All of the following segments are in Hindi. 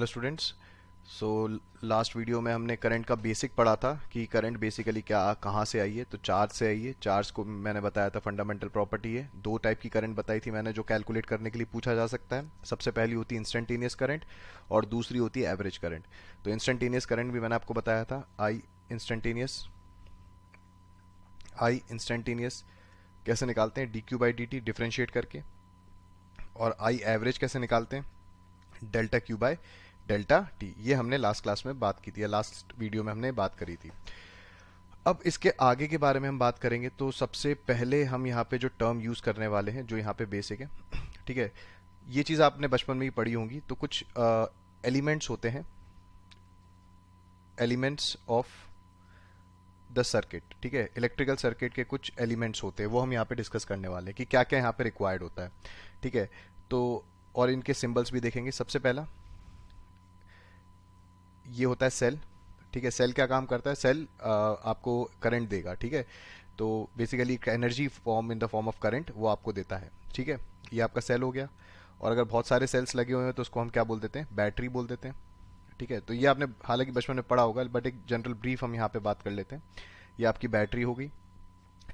Hello students. So last video में हमने करंट का बेसिक पढ़ा था कि करंट बेसिकली क्या कहाँ से आई है। तो चार्ज से आई है। चार्ज को मैंने बताया था फंडामेंटल प्रॉपर्टी है। दो टाइप की करंट बताई थी मैंने जो कैलकुलेट करने के लिए पूछा जा सकता है। सबसे पहली होती है इंस्टेंटेनियस करंट और दूसरी होती है एवरेज करंट। तो इंस्टेंटेनियस करंट भी मैंने आपको बताया था आई इंस्टेंटेनियस कैसे निकालते हैं, D Q by D T differentiate करके। और आई एवरेज कैसे निकालते हैं, delta Q by delta T. ये हमने लास्ट क्लास में बात की थी या लास्ट वीडियो में हमने बात करी थी। अब इसके आगे के बारे में हम बात करेंगे। तो सबसे पहले हम यहाँ पे जो टर्म यूज करने वाले हैं जो यहाँ पे बेसिक है, ठीक है, ये चीज़ आपने बचपन में ही पढ़ी होंगी। तो कुछ एलिमेंट्स होते हैं, एलिमेंट्स ऑफ द सर्किट, ठीक है, इलेक्ट्रिकल सर्किट के कुछ एलिमेंट्स होते हैं, वो हम यहाँ पे डिस्कस करने वाले हैं कि क्या क्या यहाँ पे रिक्वायर्ड होता है, ठीक है। तो और इनके सिंबल्स भी देखेंगे। सबसे पहला ये होता है सेल, ठीक है। सेल क्या काम करता है, सेल आपको करंट देगा, ठीक है। तो basically energy form in the form of current वो आपको देता है, ठीक है। ये आपका सेल हो गया। और अगर बहुत सारे सेल्स लगे हुए हैं तो उसको हम क्या बोल देते हैं, बैटरी बोल देते हैं, ठीक है। तो ये आपने हालांकि बचपन में पढ़ा होगा, बट एक जनरल ब्रीफ हम यहाँ पे बात कर लेते हैं। ये आपकी बैटरी हो गई,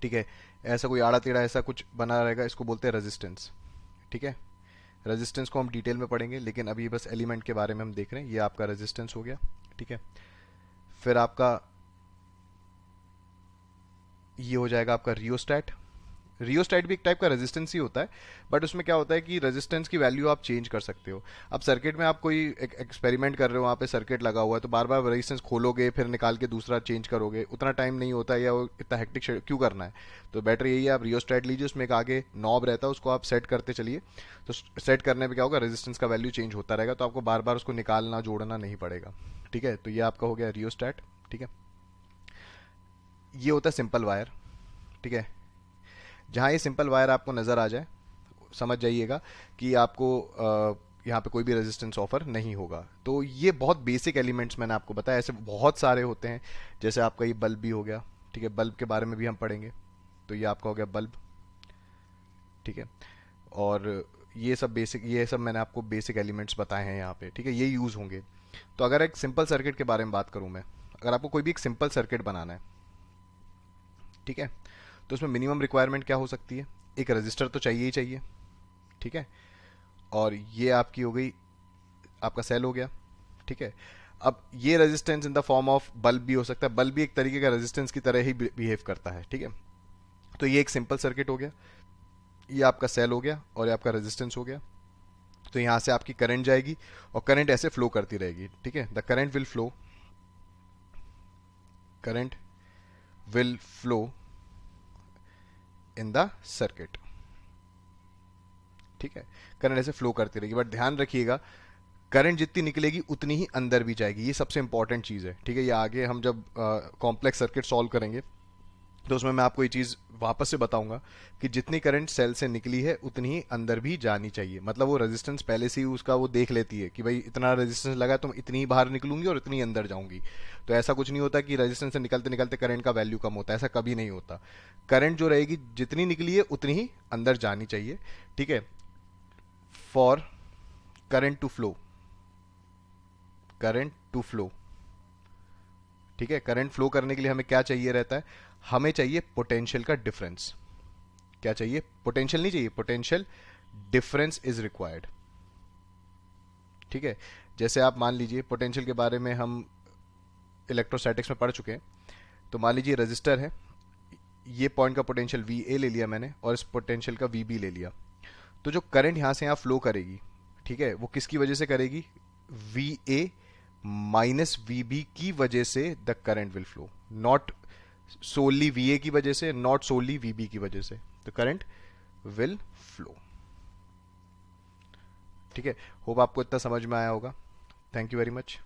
ठीक है। ऐसा कोई आड़ा टेढ़ा ऐसा कुछ बना रहेगा, इसको बोलते हैं रेजिस्टेंस, ठीक है। रेजिस्टेंस को हम डिटेल में पढ़ेंगे, लेकिन अभी बस एलिमेंट के बारे में हम देख रहे हैं। ये आपका रेजिस्टेंस हो गया, ठीक है। फिर आपका ये हो जाएगा आपका रियोस्टैट। रियोस्टैट भी एक टाइप का रेजिस्टेंस ही होता है, बट उसमें क्या होता है कि रेजिस्टेंस की वैल्यू आप चेंज कर सकते हो। अब सर्किट में आप कोई एक एक्सपेरिमेंट कर रहे हो, वहाँ पे सर्किट लगा हुआ है, तो बार बार रेजिस्टेंस खोलोगे फिर निकाल के दूसरा चेंज करोगे, उतना टाइम नहीं होता है या वो इतना हेक्टिक क्यों करना है। तो बेटर यही है, आप रियोस्टैट लीजिए, उसमें एक आगे नॉब रहता है, उसको आप सेट करते चलिए। तो सेट करने पर क्या होगा, रेजिस्टेंस का वैल्यू चेंज होता रहेगा, तो आपको बार बार उसको निकालना जोड़ना नहीं पड़ेगा, ठीक है। तो ये आपका हो गया रियोस्टैट, ठीक है। ये होता है सिंपल वायर, ठीक है। जहाँ ये सिंपल वायर आपको नज़र आ जाए समझ जाइएगा कि आपको यहाँ पे कोई भी रेजिस्टेंस ऑफर नहीं होगा। तो ये बहुत बेसिक एलिमेंट्स मैंने आपको बताया, ऐसे बहुत सारे होते हैं। जैसे आपका ये बल्ब भी हो गया, ठीक है, बल्ब के बारे में भी हम पढ़ेंगे। तो ये आपका हो गया बल्ब, ठीक है। और ये सब मैंने आपको बेसिक एलिमेंट्स बताए हैं यहाँ पे, ठीक है, ये यूज़ होंगे। तो अगर एक सिंपल सर्किट के बारे में बात करूँ मैं, अगर आपको कोई भी एक सिंपल सर्किट बनाना है, ठीक है, तो उसमें मिनिमम रिक्वायरमेंट क्या हो सकती है, एक रजिस्टर तो चाहिए ही चाहिए, ठीक है। और ये आपकी हो गई, आपका सेल हो गया, ठीक है। अब ये resistance in the form of bulb भी हो सकता है, बल्ब भी एक तरीके का रेजिस्टेंस की तरह ही बिहेव करता है, ठीक है। तो ये एक सिंपल सर्किट हो गया, ये आपका सेल हो गया और ये आपका रेजिस्टेंस हो गया। तो यहां से आपकी करंट जाएगी और करंट ऐसे फ्लो करती रहेगी, ठीक है। The current will flow, current will flow in the circuit, ठीक है। करंट ऐसे फ्लो करती रहेगी, बट ध्यान रखिएगा करंट जितनी निकलेगी उतनी ही अंदर भी जाएगी, ये सबसे इंपॉर्टेंट चीज़ है, ठीक है। ये आगे हम जब कॉम्प्लेक्स सर्किट सॉल्व करेंगे तो उसमें मैं आपको ये चीज़ वापस से बताऊंगा कि जितनी करंट सेल से निकली है उतनी ही अंदर भी जानी चाहिए। मतलब वो रेजिस्टेंस पहले से ही उसका वो देख लेती है कि भाई इतना रेजिस्टेंस लगा तो इतनी ही बाहर निकलूंगी और इतनी अंदर जाऊंगी। तो ऐसा कुछ नहीं होता कि रेजिस्टेंस से निकलते निकलते करंट का वैल्यू कम होता है, ऐसा कभी नहीं होता। करंट जो रहेगी जितनी निकली है उतनी ही अंदर जानी चाहिए, ठीक है। For current to flow, current to flow, ठीक है, करंट फ्लो करने के लिए हमें क्या चाहिए रहता है, हमें चाहिए पोटेंशियल का डिफरेंस। क्या चाहिए, पोटेंशियल नहीं चाहिए, पोटेंशियल डिफरेंस इज रिक्वायर्ड, ठीक है। जैसे आप मान लीजिए पोटेंशियल के बारे में हम इलेक्ट्रोस्टैटिक्स में पढ़ चुके हैं। तो मान लीजिए रेजिस्टर है, ये पॉइंट का पोटेंशियल वी ए ले लिया मैंने और इस पोटेंशियल का वी बी ले लिया। तो जो करंट यहां से यहां फ्लो करेगी, ठीक है, वो किसकी वजह से करेगी, V A minus V B की वजह से the current will flow, not only V A की वजह से, नॉट सोनली वी बी की वजह से। तो करंट विल फ्लो, ठीक है। होप आपको इतना समझ में आया होगा। Thank you very much.